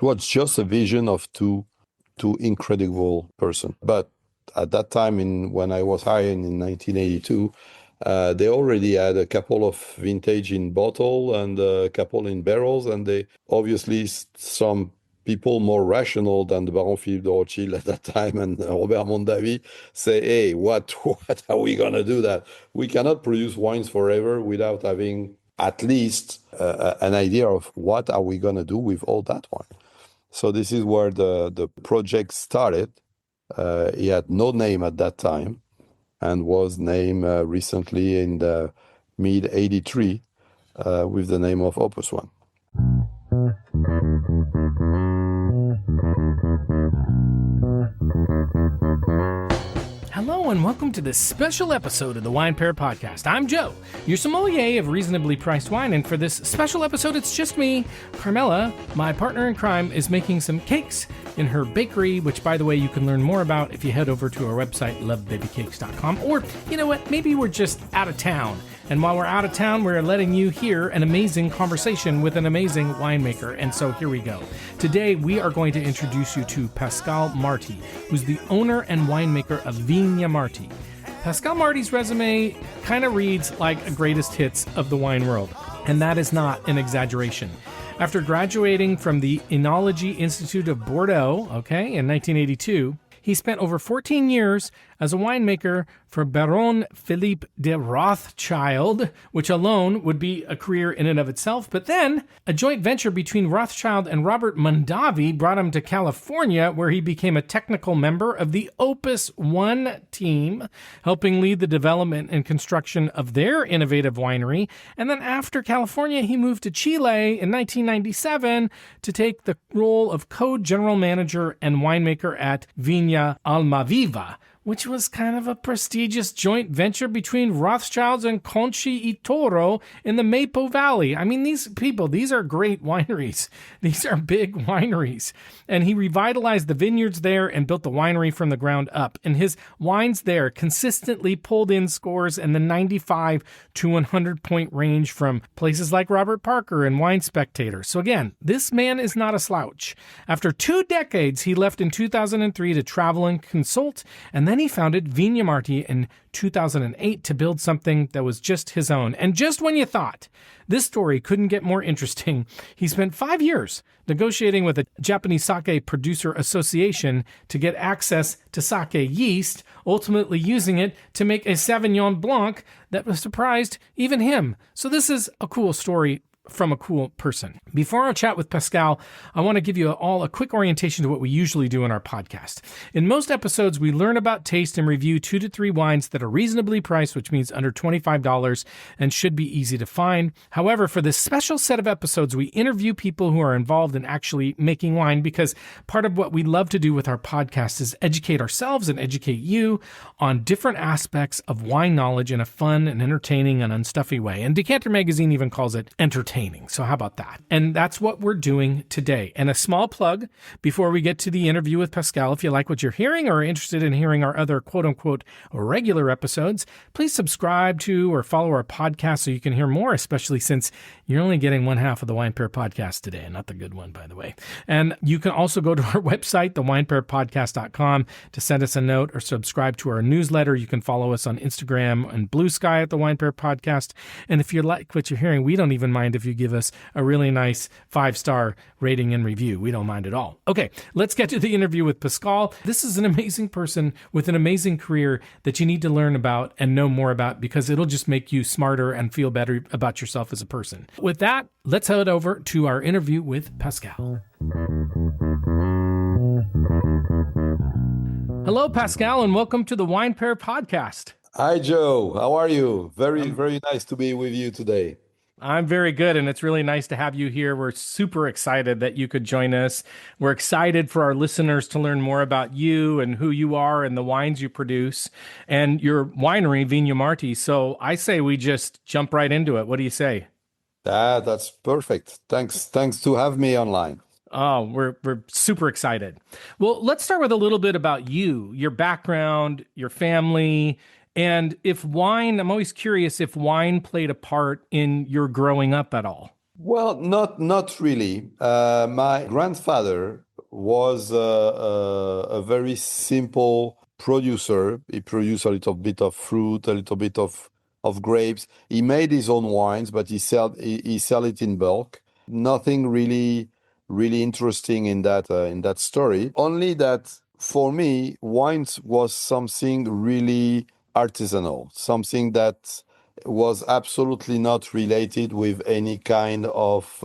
was just a vision of two incredible person. But at that time, when I was hired in 1982, they already had a couple of vintage in bottle and a couple in barrels, and they obviously some people more rational than the Baron Philippe de Rothschild at that time and Robert Mondavi say, hey, what are we going to do that? We cannot produce wines forever without having at least an idea of what are we going to do with all that wine. So this is where the project started. He had no name at that time and was named recently in the mid-83 with the name of Opus One. Hello and welcome to this special episode of the Wine Pair Podcast. I'm Joe, your sommelier of reasonably priced wine, and for this special episode, it's just me. Carmela, my partner in crime, is making some cakes in her bakery, which, by the way, you can learn more about if you head over to our website, lovebabycakes.com. Or, you know what, maybe we're just out of town. And while we're out of town, we're letting you hear an amazing conversation with an amazing winemaker. And so here we go. Today, we are going to introduce you to Pascal Marty, who's the owner and winemaker of Viña Marty. Pascal Marty's resume kind of reads like a greatest hits of the wine world. And that is not an exaggeration. After graduating from the Enology Institute of Bordeaux, in 1982, he spent over 14 years as a winemaker for Baron Philippe de Rothschild, which alone would be a career in and of itself. But then a joint venture between Rothschild and Robert Mondavi brought him to California, where he became a technical member of the Opus One team, helping lead the development and construction of their innovative winery. And then after California, he moved to Chile in 1997 to take the role of co-general manager and winemaker at Viña Almaviva, which was kind of a prestigious joint venture between Rothschilds and Conchi y Toro in the Maipo Valley. I mean, these are great wineries. These are big wineries. And he revitalized the vineyards there and built the winery from the ground up. And his wines there consistently pulled in scores in the 95 to 100 point range from places like Robert Parker and Wine Spectator. So again, this man is not a slouch. After 2 decades, he left in 2003 to travel and consult, and then he founded Viña Marty in 2008 to build something that was just his own. And just when you thought this story couldn't get more interesting, he spent 5 years negotiating with the Japanese Sake Producer Association to get access to sake yeast, ultimately using it to make a Sauvignon Blanc that surprised even him. So this is a cool story from a cool person. Before our chat with Pascal, I want to give you all a quick orientation to what we usually do in our podcast. In most episodes, we learn about, taste, and review 2 to 3 wines that are reasonably priced, which means under $25 and should be easy to find. However, for this special set of episodes, we interview people who are involved in actually making wine, because part of what we love to do with our podcast is educate ourselves and educate you on different aspects of wine knowledge in a fun and entertaining and unstuffy way. And Decanter Magazine even calls it entertaining. So how about that? And that's what we're doing today. And a small plug before we get to the interview with Pascal. If you like what you're hearing or are interested in hearing our other quote unquote regular episodes, please subscribe to or follow our podcast so you can hear more, especially since you're only getting one half of the Wine Pair Podcast today, not the good one, by the way. And you can also go to our website, thewinepairpodcast.com, to send us a note or subscribe to our newsletter. You can follow us on Instagram and Blue Sky at the Wine Pair Podcast. And if you like what you're hearing, we don't even mind if you give us a really nice 5-star rating and review. We don't mind at all. Okay, let's get to the interview with Pascal. This is an amazing person with an amazing career that you need to learn about and know more about, because it'll just make you smarter and feel better about yourself as a person. With that, let's head over to our interview with Pascal. Hello, Pascal, and welcome to the Wine Pair Podcast. Hi, Joe. How are you? Very nice to be with you today. I'm very good, and it's really nice to have you here. We're super excited that you could join us. We're excited for our listeners to learn more about you and who you are and the wines you produce and your winery, Viña Marty. So I say we just jump right into it. What do you say? That's perfect. Thanks to have me online. Oh, we're super excited. Well, let's start with a little bit about you, your background, your family. And I'm always curious if wine played a part in your growing up at all. Well, not really. My grandfather was a very simple producer. He produced a little bit of fruit, a little bit of grapes. He made his own wines, but he sell it in bulk. Nothing really interesting in that story. Only that for me, wines was something really artisanal, something that was absolutely not related with any kind of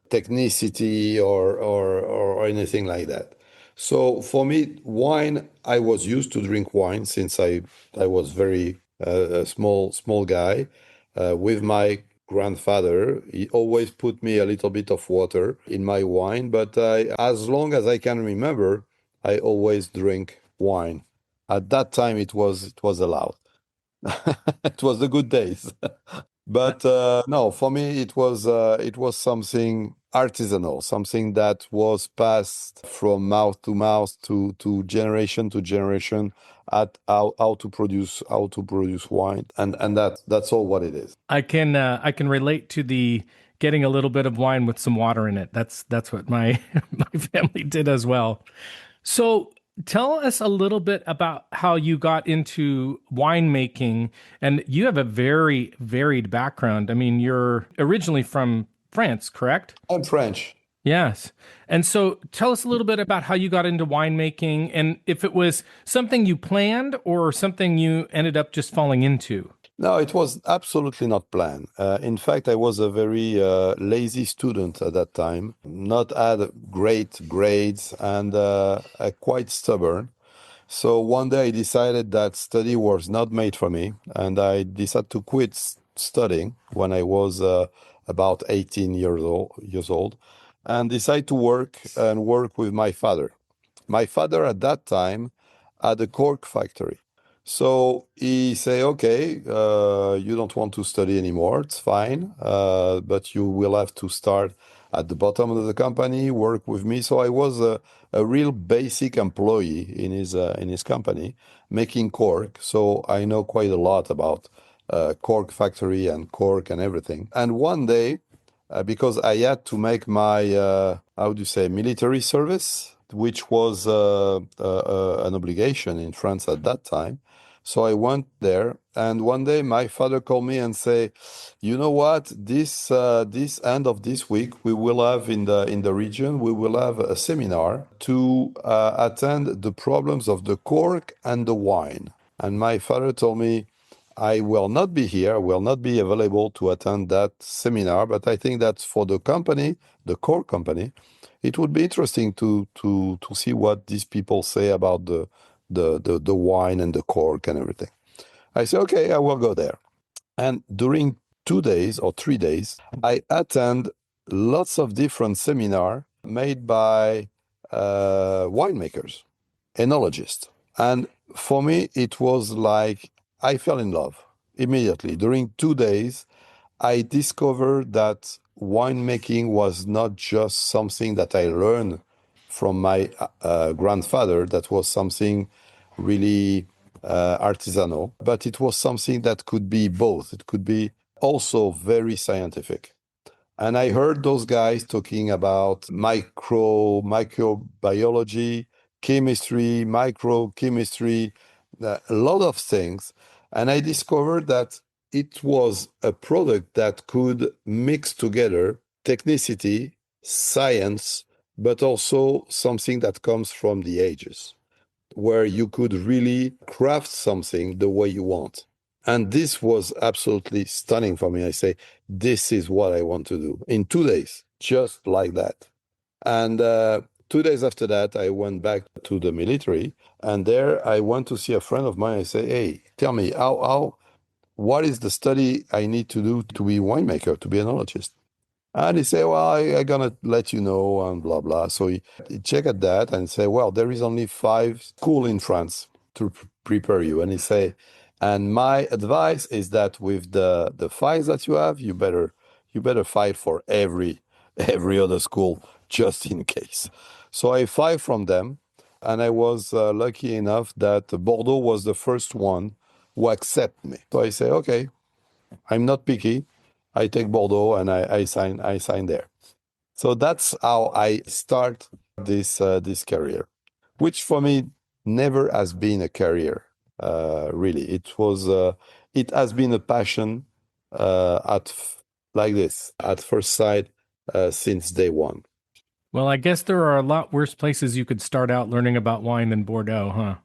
technicity or anything like that. So for me, wine, I was used to drink wine since I was very a small guy. With my grandfather, he always put me a little bit of water in my wine, but as long as I can remember, I always drink wine. At that time, it was allowed. It was the good days. But no, for me it was something artisanal, something that was passed from mouth to generation at how to produce wine, and that's all what it is. I can relate to the getting a little bit of wine with some water in it. That's what my my family did as well. So tell us a little bit about how you got into winemaking. And you have a very varied background. I mean, you're originally from France, correct? I'm French. Yes. And so tell us a little bit about how you got into winemaking and if it was something you planned or something you ended up just falling into. No, it was absolutely not planned. In fact, I was a very lazy student at that time, not had great grades, and quite stubborn. So one day I decided that study was not made for me, and I decided to quit studying when I was about 18 years old, and decided to work with my father. My father at that time had a cork factory. So he say, okay, you don't want to study anymore. It's fine, but you will have to start at the bottom of the company, work with me. So I was a real basic employee in his company, making cork. So I know quite a lot about cork factory and cork and everything. And one day, because I had to make my how do you say military service, which was an obligation in France at that time. So I went there, and one day my father called me and say, "You know what? This end of this week we will have in the region we will have a seminar to attend the problems of the cork and the wine." And my father told me, I will not be here, will not be available to attend that seminar, but I think that for the company, the core company, it would be interesting to see what these people say about the wine and the cork and everything. I say, okay, I will go there. And during 2 days or 3 days, I attend lots of different seminar made by winemakers, enologists. And for me, it was like I fell in love immediately. During 2 days, I discovered that winemaking was not just something that I learned from my grandfather, that was something really artisanal, but it was something that could be both. It could be also very scientific. And I heard those guys talking about microbiology, chemistry, microchemistry, a lot of things. And I discovered that it was a product that could mix together technicity, science, but also something that comes from the ages, where you could really craft something the way you want. And this was absolutely stunning for me. I say, this is what I want to do in 2 days, just like that. And 2 days after that, I went back to the military. And there I went to see a friend of mine. I say, hey, tell me, what is the study I need to do to be winemaker, to be an enologist? And he say, well, I gonna let you know and blah, blah. So he check at that and say, well, there is only 5 school in France to prepare you. And he say, and my advice is that with the files that you have, you better fight for every other school just in case. So I filed from them, and I was lucky enough that Bordeaux was the first one who accept me. So I say, okay, I'm not picky. I take Bordeaux and I sign there. So that's how I start this career, which for me never has been a career. Really, it has been a passion like this at first sight since day one. Well, I guess there are a lot worse places you could start out learning about wine than Bordeaux, huh?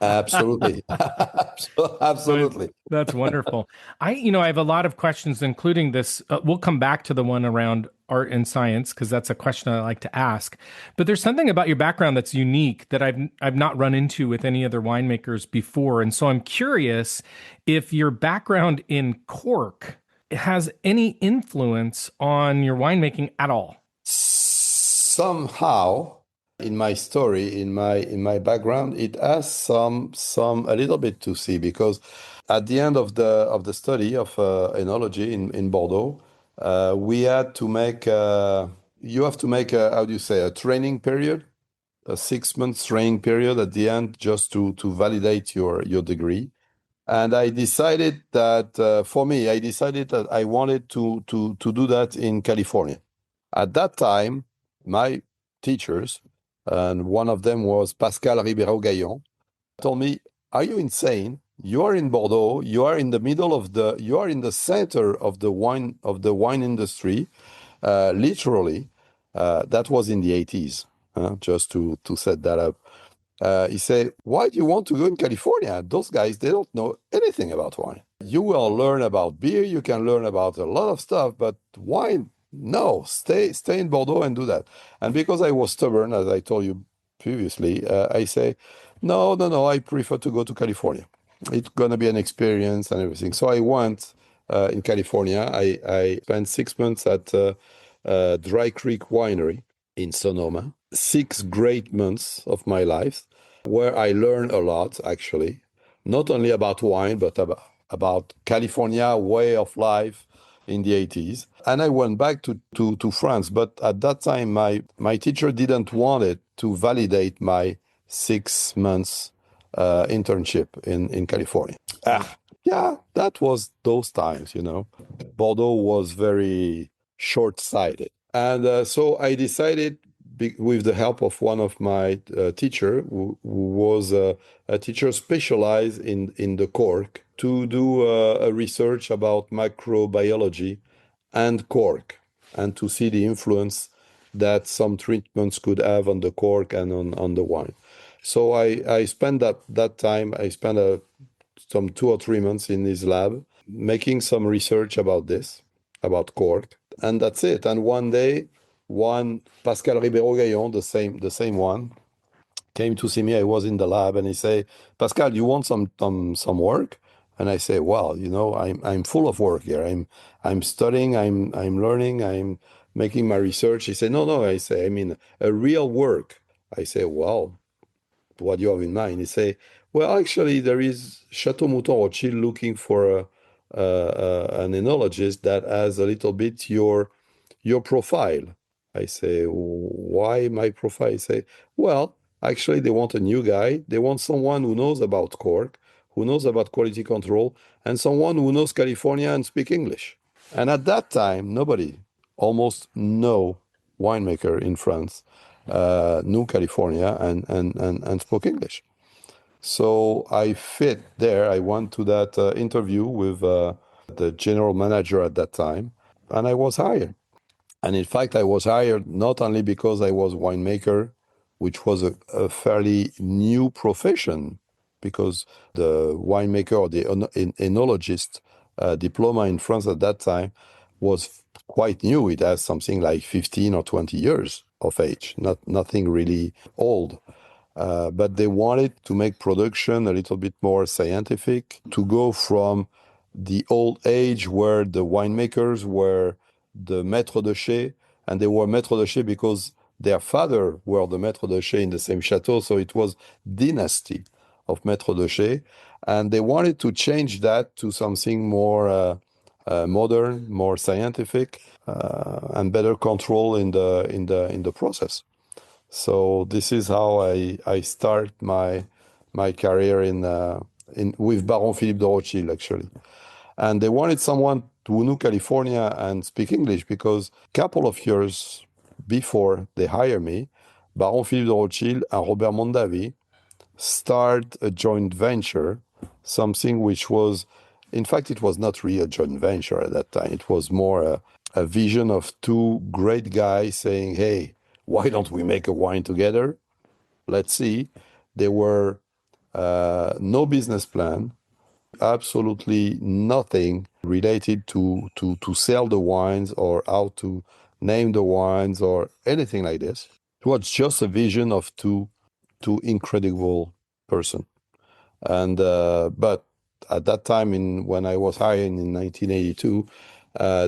Absolutely, But absolutely. that's wonderful. I have a lot of questions, including this. We'll come back to the one around art and science because that's a question I like to ask. But there's something about your background that's unique that I've not run into with any other winemakers before, and so I'm curious if your background in cork has any influence on your winemaking at all. Somehow, in my story, in my background, it has some a little bit to see because at the end of the study of enology in Bordeaux, we had to make you have to make a, how do you say, a training period, a 6 months training period at the end just to validate your degree. And I decided that for me, I decided that I wanted to do that in California. At that time, my teachers, and one of them was Pascal Ribeiro-Gaillon, told me, "Are you insane? You are in Bordeaux. You are in the center of the wine industry, literally." That was in the 80s, just to set that up. He said, "Why do you want to go in California? Those guys, they don't know anything about wine. You will learn about beer, you can learn about a lot of stuff, but wine, no, stay in Bordeaux and do that." And because I was stubborn, as I told you previously, I say, no, no, no, I prefer to go to California. It's going to be an experience and everything. So I went in California. I spent 6 months at Dry Creek Winery in Sonoma. 6 great months of my life where I learned a lot, actually, not only about wine, but about California way of life in the 80s. And I went back to France. But at that time, my teacher didn't want it to validate my 6 months internship in California. Yeah, that was those times. Bordeaux was very short-sighted. And so I decided, with the help of one of my teacher, who was a teacher specialized in the cork, to do a research about microbiology and cork, and to see the influence that some treatments could have on the cork and on the wine. So I spent that time. I spent some 2 or 3 months in his lab making some research about this, about cork, and that's it. And one day, one Pascal Ribeiro-Gaillon, the same one, came to see me. I was in the lab, and he said, "Pascal, you want some work?" And I say, "Well, I'm full of work here. I'm studying. I'm learning. I'm making my research." He said, "No, no." I say, "I mean, a real work." I say, "Well, what do you have in mind?" He say, "Well, actually, there is Château Mouton Rothschild looking for an enologist that has a little bit your profile." I say, "Why my profile?" He say, "Well, actually, they want a new guy. They want someone who knows about cork, who knows about quality control, and someone who knows California and speak English." And at that time, nobody, almost no winemaker in France, knew California and spoke English. So I fit there. I went to that interview with the general manager at that time, and I was hired. And in fact, I was hired not only because I was winemaker, which was a fairly new profession, because the winemaker or the enologist diploma in France at that time was quite new. It has something like 15 or 20 years of age, nothing really old. But they wanted to make production a little bit more scientific, to go from the old age where the winemakers were the maître de chai, and they were maître de chai because their father were the maître de chai in the same chateau, so it was dynasty of maître de chai, and they wanted to change that to something more modern, more scientific, and better control in the process. So this is how I start my career in with Baron Philippe de Rothschild, actually. And they wanted someone Wunu, California, and speak English because a couple of years before they hire me, Baron Philippe de Rothschild and Robert Mondavi start a joint venture, something which was, in fact, it was not really a joint venture at that time. It was more a vision of two great guys saying, hey, why don't we make a wine together? Let's see. There were no business plan, absolutely nothing related to sell the wines or how to name the wines or anything like this. It was just a vision of two incredible person. And but at that time, when I was hired in 1982,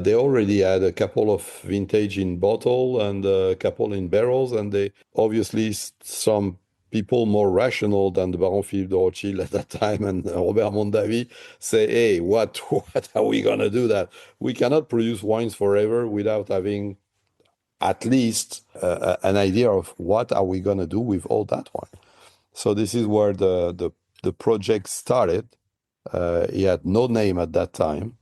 they already had a couple of vintage in bottle and a couple in barrels, and they obviously some people more rational than the Baron Philippe de Rothschild at that time and Robert Mondavi say, "Hey, what are we gonna do that? We cannot produce wines forever without having at least an idea of what are we gonna do with all that wine." So this is where the project started. He had no name at that time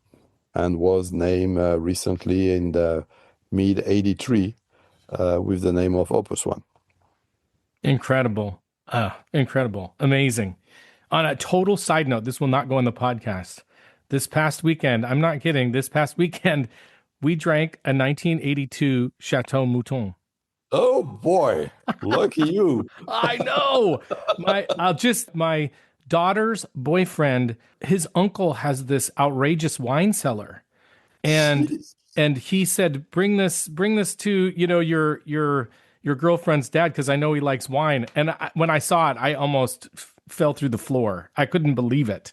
and was named recently in the mid 83 with the name of Opus One. Incredible. Incredible. Amazing. On a total side note, this will not go in the podcast. This past weekend, I'm not kidding, this past weekend, we drank a 1982 Château Mouton. Oh boy, lucky you. I know. My daughter's boyfriend, his uncle has this outrageous wine cellar. And he said, bring this to, your girlfriend's dad, because I know he likes wine. And when I saw it, I almost fell through the floor. I couldn't believe it.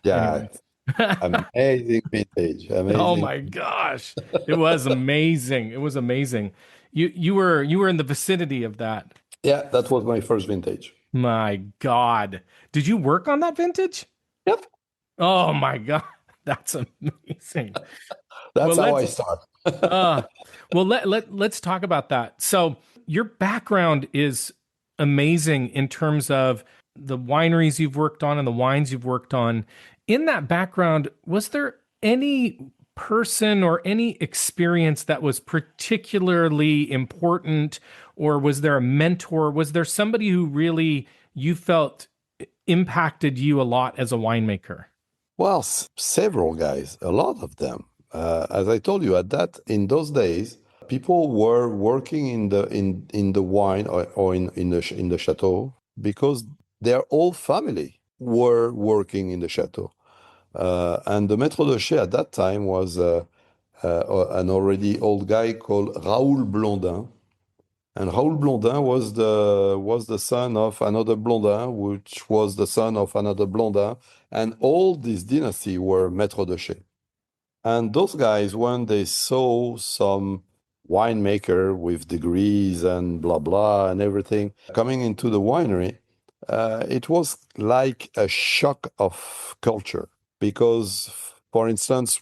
Yeah, Anyway. amazing vintage. Amazing. Oh my gosh. It was amazing. It was amazing. You were in the vicinity of that. Yeah, that was my first vintage. My God. Did you work on that vintage? Yep. Oh my God. That's amazing. That's how I start. Let's talk about that. So your background is amazing in terms of the wineries you've worked on and the wines you've worked on. In that background, was there any person or any experience that was particularly important, or was there a mentor? Was there somebody who really you felt impacted you a lot as a winemaker? Well, several guys, a lot of them. As I told you, in those days, people were working in the wine or in the chateau because their whole family were working in the chateau. And the maître de chai at that time was an already old guy called Raoul Blondin. And Raoul Blondin was the son of another Blondin, which was the son of another Blondin. And all this dynasty were maître de chai. And those guys, when they saw some winemaker with degrees and blah, blah, and everything coming into the winery, it was like a shock of culture. Because, for instance,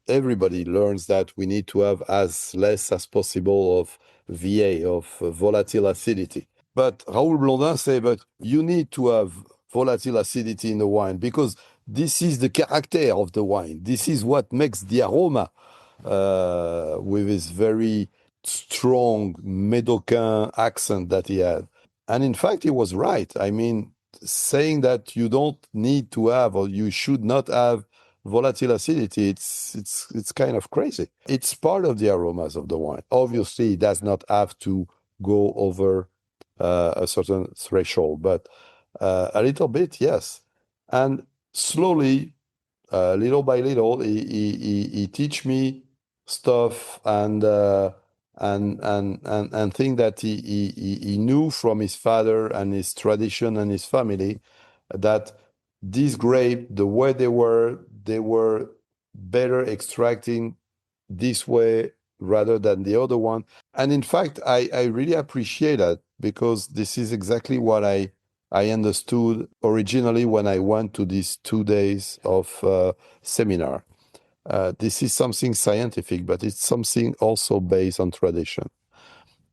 everybody learns that we need to have as less as possible of VA, of volatile acidity. But Raoul Blondin say, but you need to have volatile acidity in the wine because this is the character of the wine. This is what makes the aroma with his very strong Médocain accent that he had. And in fact, he was right. I mean, saying that you don't need to have or you should not have volatile acidity, it's kind of crazy. It's part of the aromas of the wine. Obviously, it does not have to go over a certain threshold, but a little bit, yes. And slowly, little by little, he teach me stuff and thing that he knew from his father and his tradition and his family, that this grape, the way they were better extracting this way rather than the other one. And in fact, I really appreciate that because this is exactly what I understood originally when I went to these 2 days of seminar. This is something scientific, but it's something also based on tradition.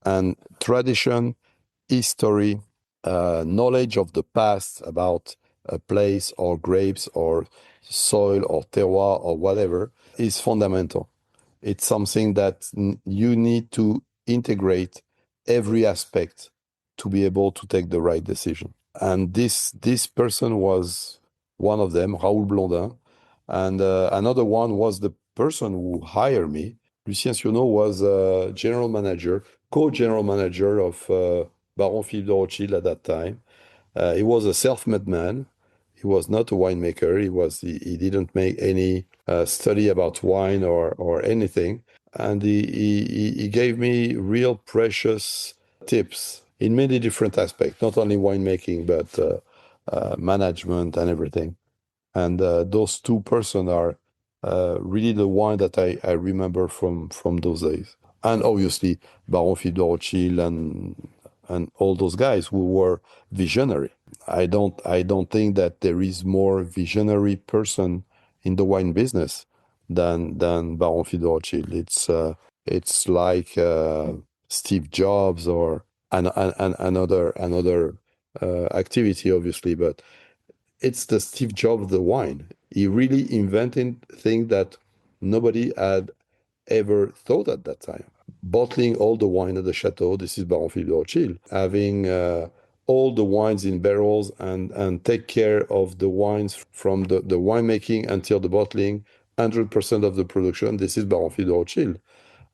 And tradition, history, knowledge of the past about a place or grapes or soil or terroir or whatever, is fundamental. It's something that you need to integrate every aspect to be able to take the right decision. And this person was one of them, Raoul Blondin. And another one was the person who hired me. Lucien Sionneau was general manager, co-general manager of Baron Philippe de Rothschild at that time. He was a self-made man. He was not a winemaker. He didn't make any study about wine or anything. And he gave me real precious tips in many different aspects, not only winemaking, but management and everything. And those two persons are really the one that I remember from those days. And obviously, Baron Philippe de Rothschild and all those guys who were visionary. I don't think that there is more visionary person in the wine business than Baron Philippe de Rothschild. It's like Steve Jobs or another activity, obviously, but it's the Steve Jobs of the wine. He really invented things that nobody had ever thought at that time. Bottling all the wine at the chateau, this is Baron Philippe de Rothschild, having all the wines in barrels and take care of the wines from the winemaking until the bottling, 100% of the production, this is Baron Philippe de Rothschild.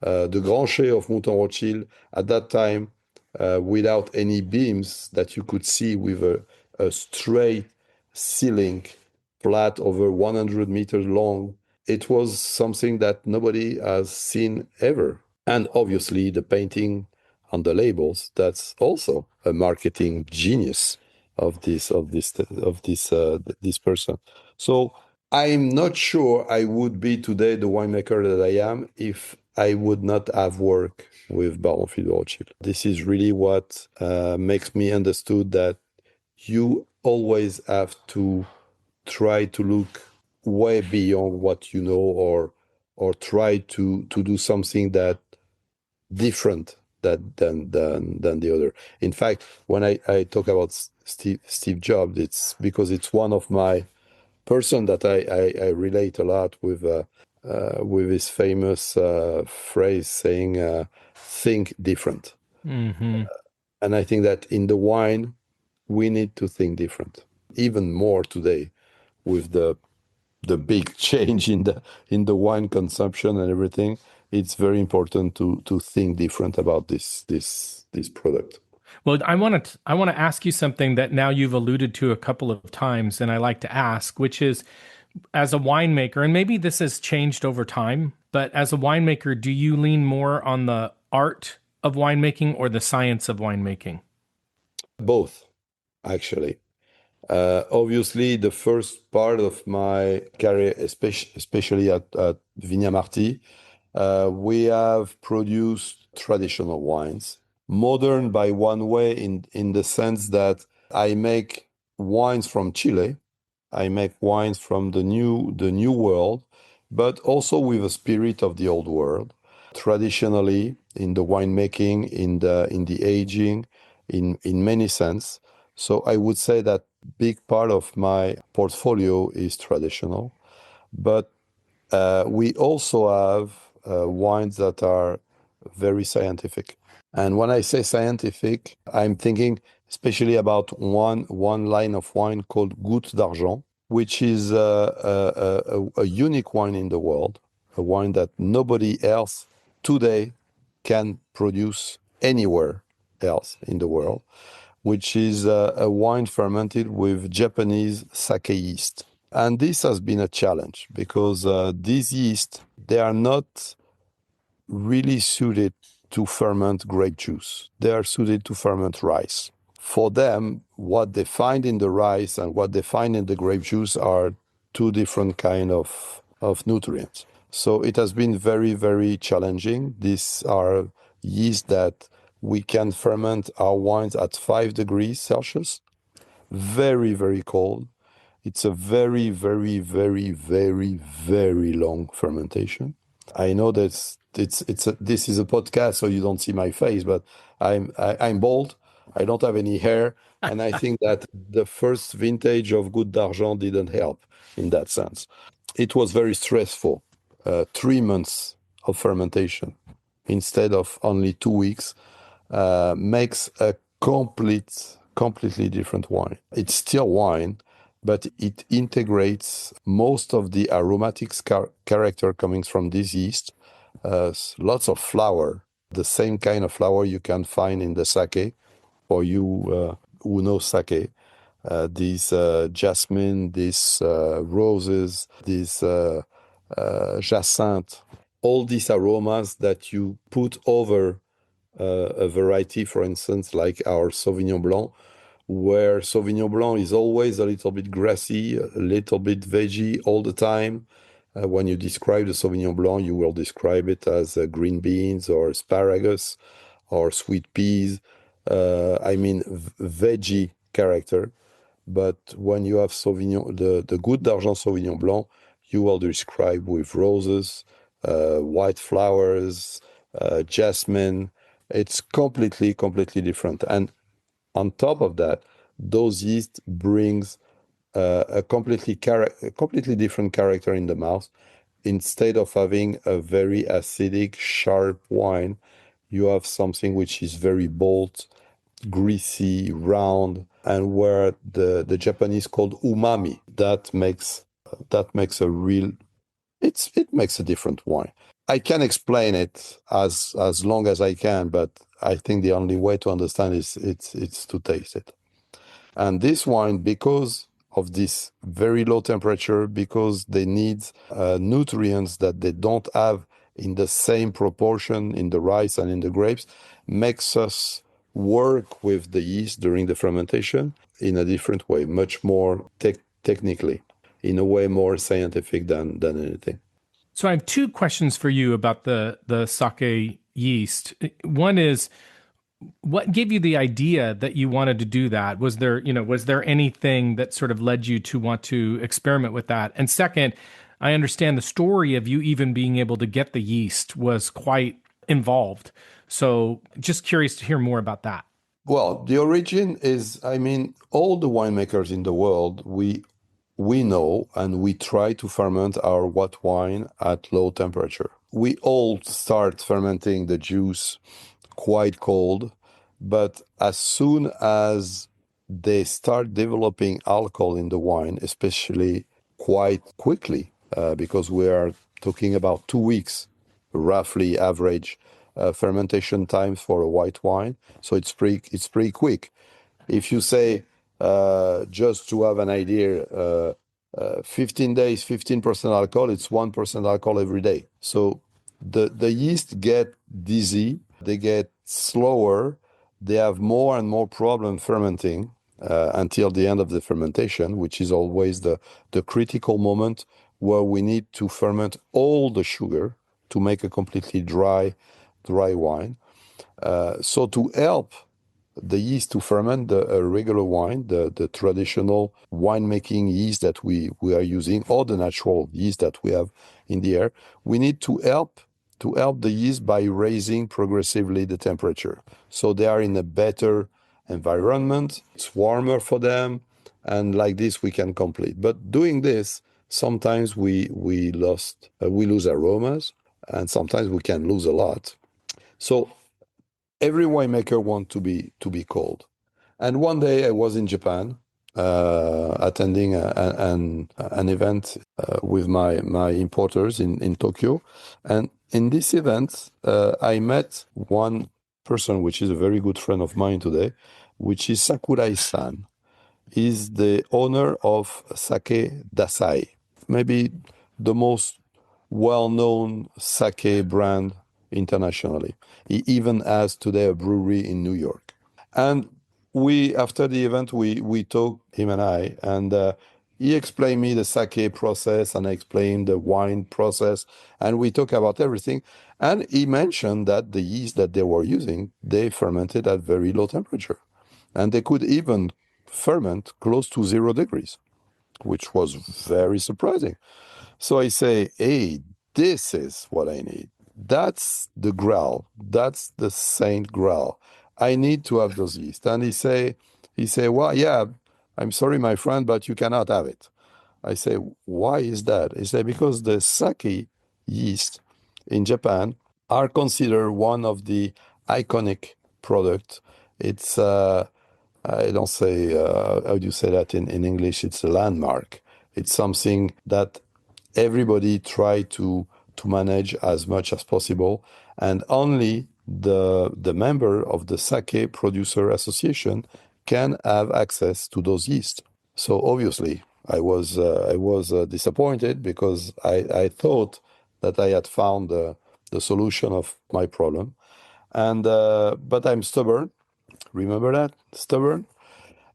The Grand Château of Mouton Rothschild, at that time, without any beams that you could see with a straight ceiling, flat over 100 meters long. It was something that nobody has seen ever. And obviously, the painting on the labels, that's also a marketing genius of this person. So I'm not sure I would be today the winemaker that I am if I would not have worked with Baron Philippe de Rothschild. This is really what makes me understood that you always have to try to look way beyond what you know, or try to do something that different than the other. In fact, when I talk about Steve Jobs, it's because it's one of my person that I relate a lot with his famous phrase saying, think different. Mm-hmm. And I think that in the wine, we need to think different, even more today with the big change in the wine consumption and everything. It's very important to think different about this product. Well, I want to ask you something that now you've alluded to a couple of times, and I like to ask, which is, as a winemaker, and maybe this has changed over time, but as a winemaker, do you lean more on the art of winemaking or the science of winemaking? Both, actually. Obviously, the first part of my career, especially at Viña Marty, we have produced traditional wines, modern by one way in the sense that I make wines from Chile, I make wines from the new world, but also with a spirit of the old world. Traditionally, in the winemaking, in the aging, in many sense. So I would say that big part of my portfolio is traditional, but we also have wines that are very scientific. And when I say scientific, I'm thinking especially about one line of wine called Goutte d'Argent, which is a unique wine in the world, a wine that nobody else today can produce anywhere else in the world, which is a wine fermented with Japanese sake yeast. And this has been a challenge because these yeast, they are not really suited to ferment grape juice. They are suited to ferment rice. For them, what they find in the rice and what they find in the grape juice are two different kind of nutrients. So it has been very, very challenging. These are yeast that we can ferment our wines at 5 degrees Celsius, very, very cold. It's a very, very, very, very, very long fermentation. I know that this is a podcast, so you don't see my face, but I'm bald. I don't have any hair. And I think that the first vintage of Goutte d'Argent didn't help in that sense. It was very stressful. 3 months of fermentation instead of only 2 weeks makes a completely different wine. It's still wine, but it integrates most of the aromatics character coming from this yeast. Lots of flower, the same kind of flower you can find in the sake, for you who know sake. These jasmine, these roses, these jacinthe, all these aromas that you put over a variety, for instance, like our Sauvignon Blanc, where Sauvignon Blanc is always a little bit grassy, a little bit veggie all the time. When you describe the Sauvignon Blanc, you will describe it as green beans or asparagus or sweet peas. Veggie character. But when you have Sauvignon, the Goutte d'Argent Sauvignon Blanc, you will describe with roses, white flowers, jasmine. It's completely different. And on top of that, those yeast brings a completely different character in the mouth. Instead of having a very acidic, sharp wine, you have something which is very bold, greasy, round, and where the Japanese called umami. It makes a different wine. I can explain it as long as I can, but I think the only way to understand it's to taste it. And this wine, because of this very low temperature, because they need nutrients that they don't have in the same proportion in the rice and in the grapes, makes us work with the yeast during the fermentation in a different way, much more technically, in a way more scientific than anything. So I have two questions for you about the sake yeast. One is, what gave you the idea that you wanted to do that? Was there anything that sort of led you to want to experiment with that? And second, I understand the story of you even being able to get the yeast was quite involved. So just curious to hear more about that. Well, the origin is, all the winemakers in the world, we know and we try to ferment our white wine at low temperature. We all start fermenting the juice quite cold, but as soon as they start developing alcohol in the wine, especially quite quickly, because we are talking about 2 weeks, roughly average fermentation time for a white wine. So it's pretty quick. If you say, just to have an idea, 15 days, 15% alcohol, it's 1% alcohol every day. So the yeast get dizzy, they get slower, they have more and more problem fermenting until the end of the fermentation, which is always the critical moment where we need to ferment all the sugar to make a completely dry wine. So to help the yeast to ferment the regular wine, the traditional winemaking yeast that we are using, or the natural yeast that we have in the air, we need to help the yeast by raising progressively the temperature. So they are in a better environment, it's warmer for them, and like this we can complete. But doing this, sometimes we lose aromas, and sometimes we can lose a lot. So every winemaker wants to be cold. And one day I was in Japan, attending an event with my importers in Tokyo. And in this event, I met one person, which is a very good friend of mine today, which is Sakurai-san. He's the owner of Sake Dasai, maybe the most well-known sake brand internationally. He even has today a brewery in New York. And after the event, we talked, him and I, and he explained me the sake process, and I explained the wine process, and we talked about everything. And he mentioned that the yeast that they were using, they fermented at very low temperature. And they could even ferment close to 0 degrees, which was very surprising. So I say, hey, this is what I need. That's the Grail. That's the Saint Grail. I need to have those yeast. And he say, well, yeah, I'm sorry, my friend, but you cannot have it. I say, why is that? He say, because the sake yeast in Japan are considered one of the iconic products. It's, I don't say, how do you say that in English? It's a landmark. It's something that everybody try to manage as much as possible, and only the member of the sake producer association can have access to those yeast. So obviously, I was disappointed because I thought that I had found the solution of my problem, and but I'm stubborn. Remember that, stubborn.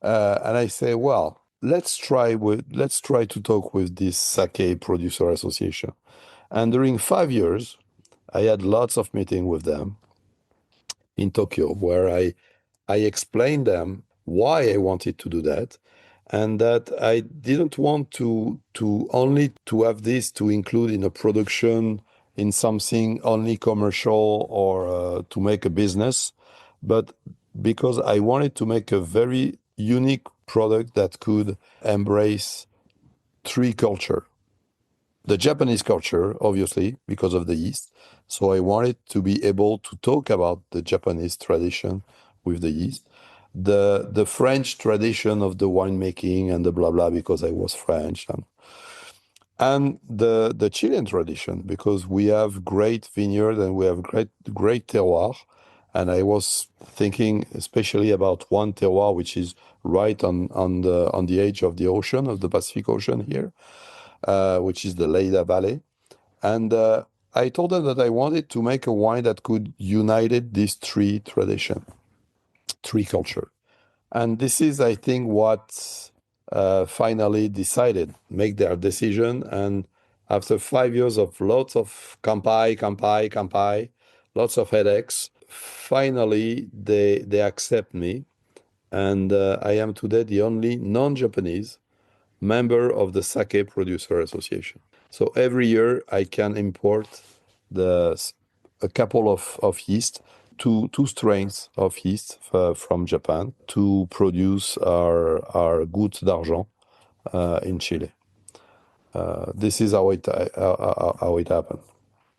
And I say, well, let's try to talk with this sake producer association. And during 5 years, I had lots of meetings with them in Tokyo, where I explained them why I wanted to do that, and that I didn't want to only to have this to include in a production in something only commercial or to make a business, but because I wanted to make a very unique product that could embrace three culture. The Japanese culture, obviously, because of the yeast. So I wanted to be able to talk about the Japanese tradition with the yeast, the French tradition of the winemaking and the blah blah, because I was French, and the Chilean tradition, because we have great vineyard and we have great terroir. And I was thinking especially about one terroir which is right on the edge of the ocean, of the Pacific Ocean here, which is the Leida Valley. And I told them that I wanted to make a wine that could unite these three tradition, three culture. And this is, I think, what finally decided, make their decision. And after 5 years of lots of kampai, lots of headaches, finally they accept me. And I am today the only non-Japanese member of the Sake Producer Association. So every year I can import the a couple of yeast, two strains of yeast from Japan to produce our gouttes d'argent in Chile. This is how it happened.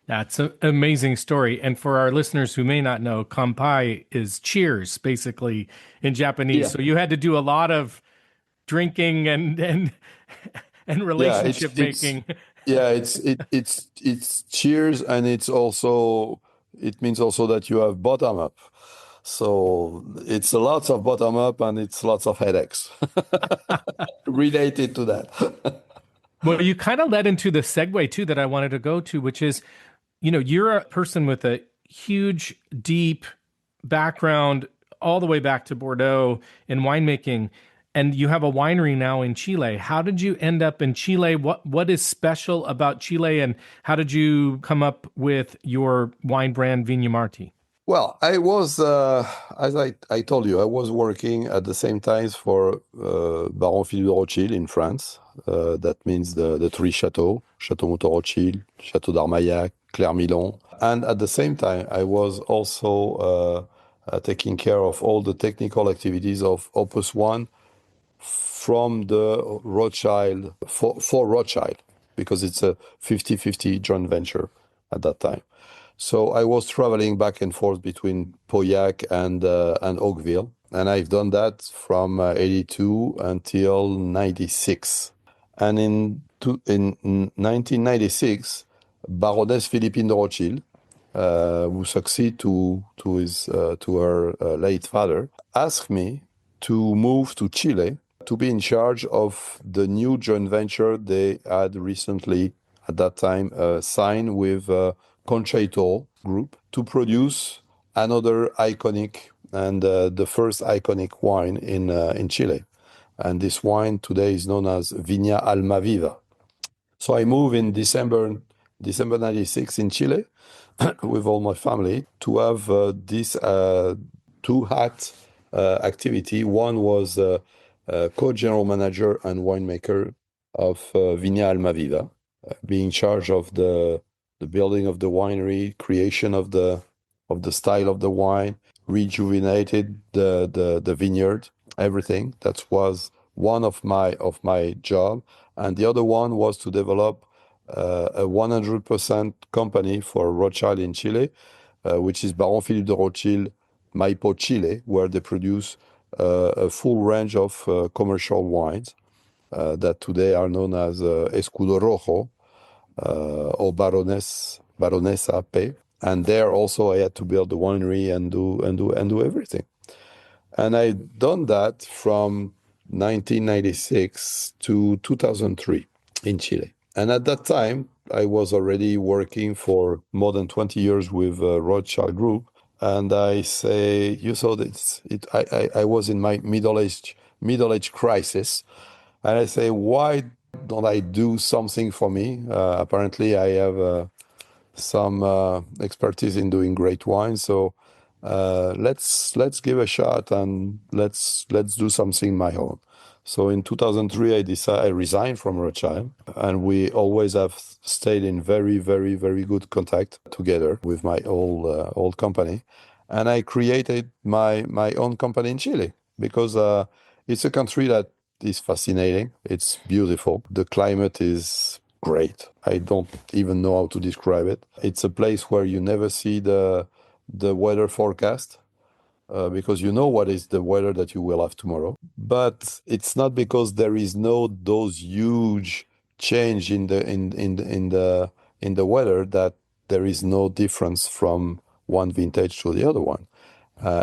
That's an amazing story. And for our listeners who may not know, kampai is cheers, basically, in Japanese. Yeah. So you had to do a lot of drinking and relationship making. It's cheers, and it means also that you have bottom up. So it's lots of bottom up and it's lots of headaches related to that. Well, you kind of led into the segue too that I wanted to go to, which is, you're a person with a huge, deep background all the way back to Bordeaux in winemaking, and you have a winery now in Chile. How did you end up in Chile? What is special about Chile, and how did you come up with your wine brand Viña Marty? Well, I was, as I told you, I was working at the same time for Baron Philippe de Rothschild in France. That means the three chateaux, Château Mouton Rothschild, Château d'Armaillac, Clermont. And at the same time, I was also taking care of all the technical activities of Opus One from the Rothschild, for Rothschild, because it's a 50-50 joint venture at that time. So I was traveling back and forth between Pauillac and Oakville, and I've done that from 82 until 96. And in 1996, Baroness Philippine de Rothschild, who succeeded to her late father, asked me to move to Chile to be in charge of the new joint venture they had recently, at that time, signed with Conchaito Group to produce another iconic and the first iconic wine in Chile. And this wine today is known as Viña Almaviva. So I moved in December 96 in Chile with all my family to have this two-hat activity. One was co-general manager and winemaker of Viña Almaviva, being in charge of the building of the winery, creation of the style of the wine, rejuvenated the vineyard, everything. That was one of my job, and the other one was to develop a 100% company for Rothschild in Chile, which is Baron Philippe de Rothschild, Maipo, Chile, where they produce a full range of commercial wines that today are known as Escudo Rojo or Baronesa P. And there also I had to build the winery and do everything. And I done that from 1996 to 2003 in Chile. And at that time, I was already working for more than 20 years with Rothschild Group. And I say, you saw that I was in my middle age crisis. And I say, why don't I do something for me? Apparently, I have some expertise in doing great wine. So let's give a shot and let's do something my own. So in 2003, I resigned from Rothschild, and we always have stayed in very, very, very good contact together with my old company. And I created my own company in Chile because it's a country that is fascinating. It's beautiful. The climate is great. I don't even know how to describe it. It's a place where you never see the weather forecast because you know what is the weather that you will have tomorrow. But it's not because there is no those huge change in the weather that there is no difference from one vintage to the other one.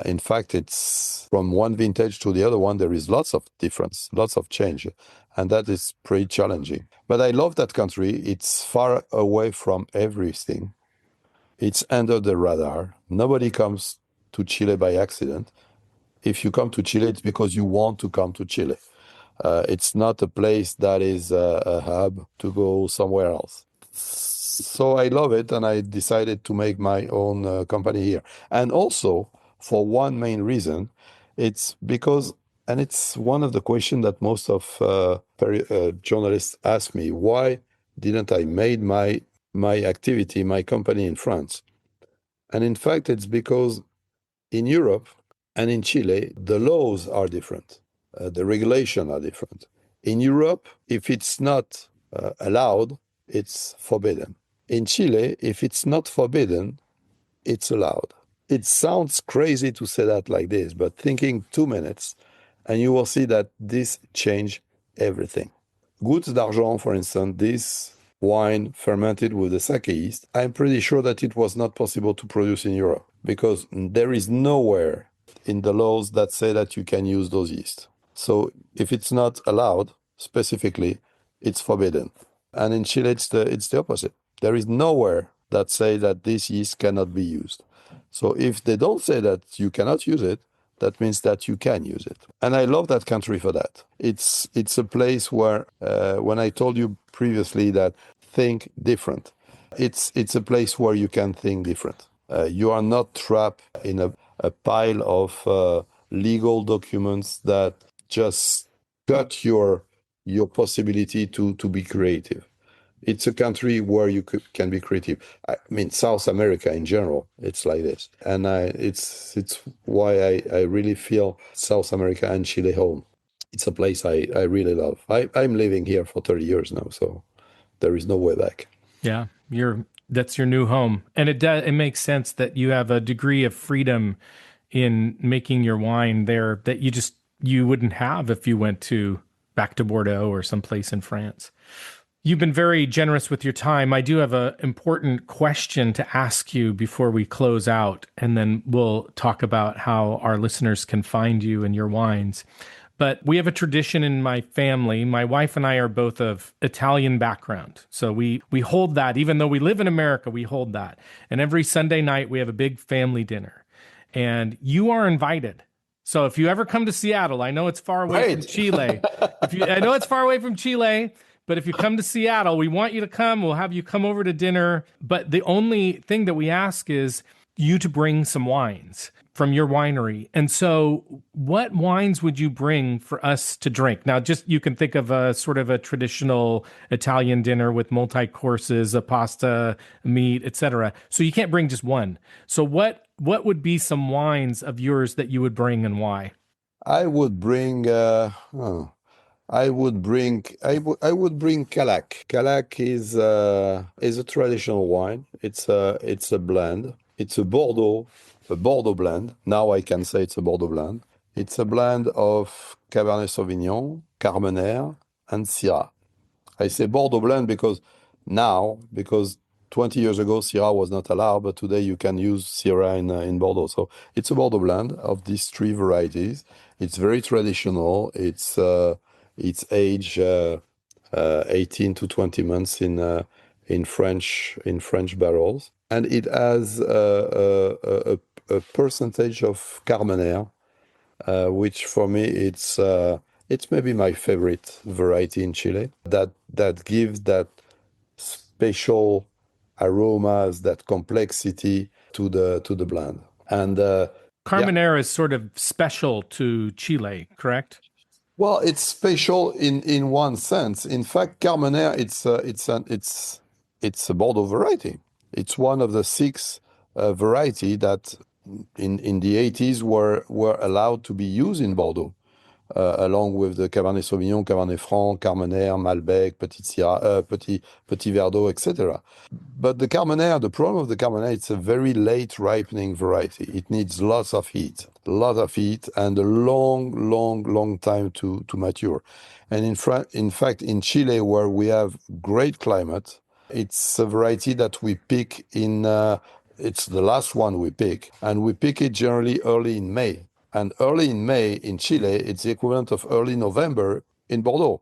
In fact, it's from one vintage to the other one, there is lots of difference, lots of change. And that is pretty challenging. But I love that country. It's far away from everything. It's under the radar. Nobody comes to Chile by accident. If you come to Chile, it's because you want to come to Chile. It's not a place that is a hub to go somewhere else. So I love it, and I decided to make my own company here. And also, for one main reason, it's because, and it's one of the questions that most of journalists ask me, why didn't I made my activity, my company in France? And in fact, it's because in Europe and in Chile, the laws are different. The regulations are different. In Europe, if it's not allowed, it's forbidden. In Chile, if it's not forbidden, it's allowed. It sounds crazy to say that like this, but thinking 2 minutes, and you will see that this changed everything. Gouttes d'Argent, for instance, this wine fermented with the sake yeast, I'm pretty sure that it was not possible to produce in Europe because there is nowhere in the laws that say that you can use those yeast. So if it's not allowed specifically, it's forbidden. And in Chile, it's the opposite. There is nowhere that say that this yeast cannot be used. So if they don't say that you cannot use it, that means that you can use it. And I love that country for that. It's a place where, when I told you previously that think different, it's a place where you can think different. You are not trapped in a pile of legal documents that just cut your possibility to be creative. It's a country where you can be creative. I mean, South America in general, it's like this. And it's why I really feel South America and Chile home. It's a place I really love. I'm living here for 30 years now, so there is no way back. Yeah, that's your new home. And it makes sense that you have a degree of freedom in making your wine there that you wouldn't have if you went back to Bordeaux or someplace in France. You've been very generous with your time. I do have an important question to ask you before we close out, and then we'll talk about how our listeners can find you and your wines. But we have a tradition in my family. My wife and I are both of Italian background. So we hold that. Even though we live in America, we hold that. And every Sunday night, we have a big family dinner. And you are invited. So if you ever come to Seattle, I know it's far away from Chile. I know it's far away from Chile. But if you come to Seattle, we want you to come. We'll have you come over to dinner. But the only thing that we ask is you to bring some wines. from your winery. And so what wines would you bring for us to drink? Now, just you can think of a sort of a traditional Italian dinner with multi-courses, a pasta, meat, etc. So you can't bring just one. So what would be some wines of yours that you would bring and why? I would bring I would bring Calac. Calac is a traditional wine. It's a blend. It's a Bordeaux blend. Now I can say it's a Bordeaux blend. It's a blend of Cabernet Sauvignon, Carmenère, and Syrah. I say Bordeaux blend because 20 years ago Syrah was not allowed, but today you can use Syrah in Bordeaux. So it's a Bordeaux blend of these three varieties. It's very traditional. It's aged 18 to 20 months in French barrels, and it has a percentage of Carmenère, which for me it's maybe my favorite variety in Chile. That gives that special aromas, that complexity to the blend. And yeah, Carmenere is sort of special to Chile, correct? well, it's special in one sense. In fact, Carmenère it's a Bordeaux variety. It's one of the six variety that in the 80s were allowed to be used in Bordeaux, along with the Cabernet Sauvignon, Cabernet Franc, Carmenère, Malbec, Petit Syrah, Petit Verdot, etc. But the problem of the Carmenère, it's a very late ripening variety. It needs lots of heat, and a long time to mature. And in fact, in Chile, where we have great climate, it's a variety that we pick it's the last one we pick, and we pick it generally early in May. And early in May in Chile, it's the equivalent of early November in Bordeaux.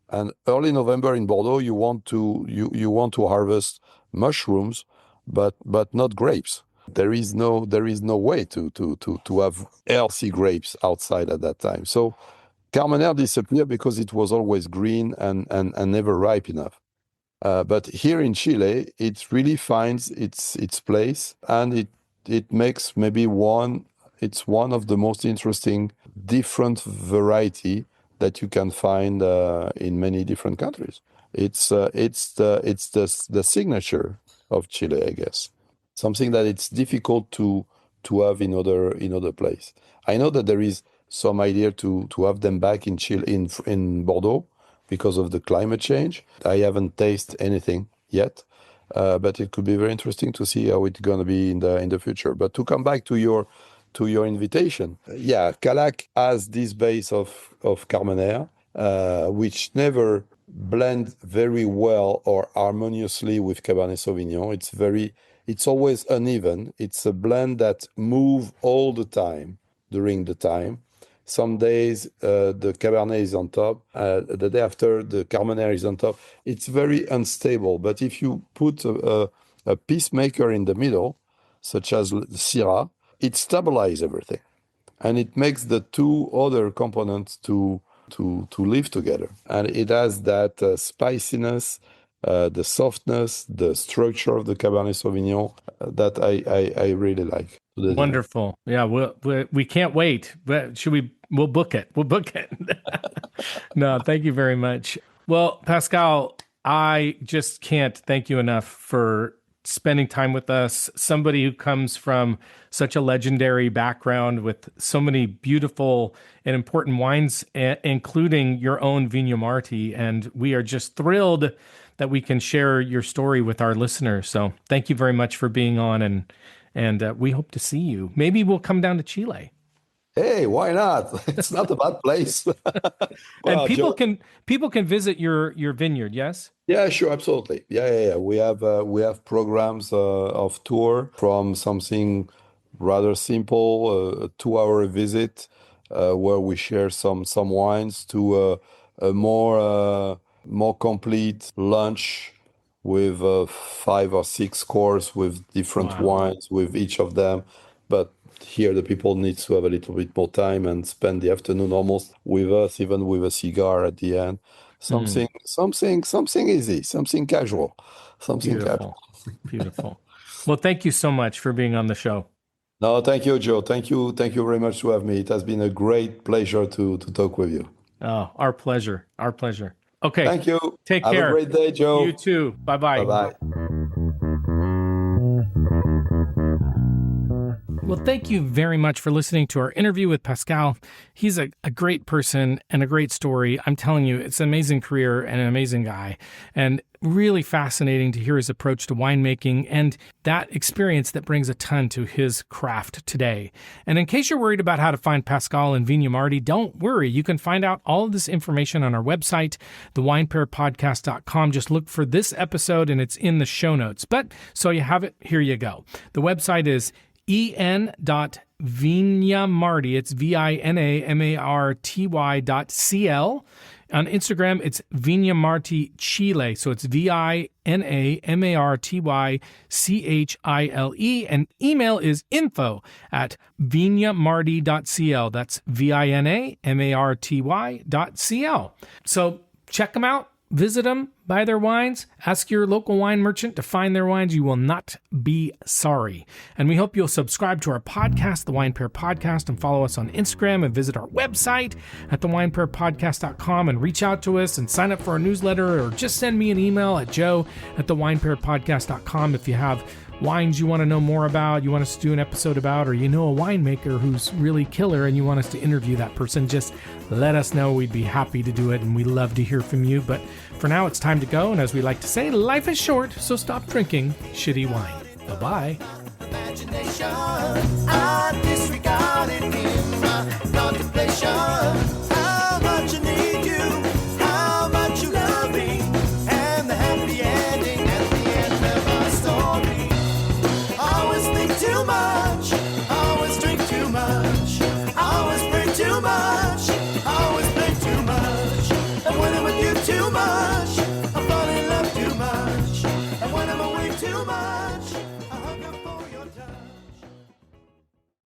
And early November in Bordeaux, you want to harvest mushrooms, but not grapes. There is no way to have healthy grapes outside at that time. So Carmenère disappeared because it was always green and never ripe enough. But here in Chile, it really finds its place, and it makes maybe it's one of the most interesting different variety that you can find in many different countries. It's the signature of Chile, I guess. Something that it's difficult to have in other place. I know that there is some idea to have them back in Chile in Bordeaux because of the climate change. I haven't tasted anything yet, but it could be very interesting to see how it's going to be in the future. But to come back to your invitation, yeah, Calac has this base of Carmenère, which never blend very well or harmoniously with Cabernet Sauvignon. It's always uneven. It's a blend that move all the time during the time. Some days the Cabernet is on top. The day after, the Carmenère is on top. It's very unstable. But if you put a peacemaker in the middle, such as Syrah, it stabilizes everything, and it makes the two other components to live together. And it has that spiciness, the softness, the structure of the Cabernet Sauvignon that I really like. Wonderful. Yeah, we can't wait. But we'll book it. We'll book it. No, thank you very much. Well, Pascal, I just can't thank you enough for spending time with us. Somebody who comes from such a legendary background with so many beautiful and important wines, including your own Viña Marty. And we are just thrilled that we can share your story with our listeners. So thank you very much for being on, and we hope to see you. Maybe we'll come down to Chile. Hey, why not? It's not a bad place. And Well, Joe, people can visit your vineyard, yes? yeah, sure, absolutely. Yeah. We have programs of tour from something rather simple, a 2 hour visit where we share some wines to a more complete lunch with 5 or 6 course with different Wow. wines with each of them. But here the people need to have a little bit more time and spend the afternoon almost with us, even with a cigar at the end. Mm, Something easy, something casual, something casual. beautiful. Beautiful. Well, thank you so much for being on the show. No, thank you, Joe. Thank you very much to have me. It has been a great pleasure to talk with you. Oh, our pleasure. Our pleasure. Okay. Thank you. Take Have care. a great day, Joe. You too. Bye-bye. Bye-bye. Well, thank you very much for listening to our interview with Pascal. He's a great person and a great story. I'm telling you, it's an amazing career and an amazing guy, and really fascinating to hear his approach to winemaking and that experience that brings a ton to his craft today. And in case you're worried about how to find Pascal and Viña Marty, don't worry. You can find out all of this information on our website, thewinepairpodcast.com. Just look for this episode and it's in the show notes. But so you have it, here you go. The website is en.viñamarty. It's VINAMARTY.cl. On Instagram, it's Viña Marty Chile. So it's VINAMARTYCHILE. And email is info@viñamarty.cl. That's VINAMARTY.cl. So check them out. Visit them, buy their wines, ask your local wine merchant to find their wines. You will not be sorry. And we hope you'll subscribe to our podcast, The Wine Pair Podcast, and follow us on Instagram and visit our website at thewinepairpodcast.com and reach out to us and sign up for our newsletter or just send me an email at joe@thewinepairpodcast.com if you have wines you want to know more about, you want us to do an episode about, or you know a winemaker who's really killer and you want us to interview that person, just let us know. We'd be happy to do it, and we love to hear from you. But for now, it's time to go, and as we like to say, life is short, so stop drinking shitty wine. Bye-bye. Imagination, I disregarded in my contemplation.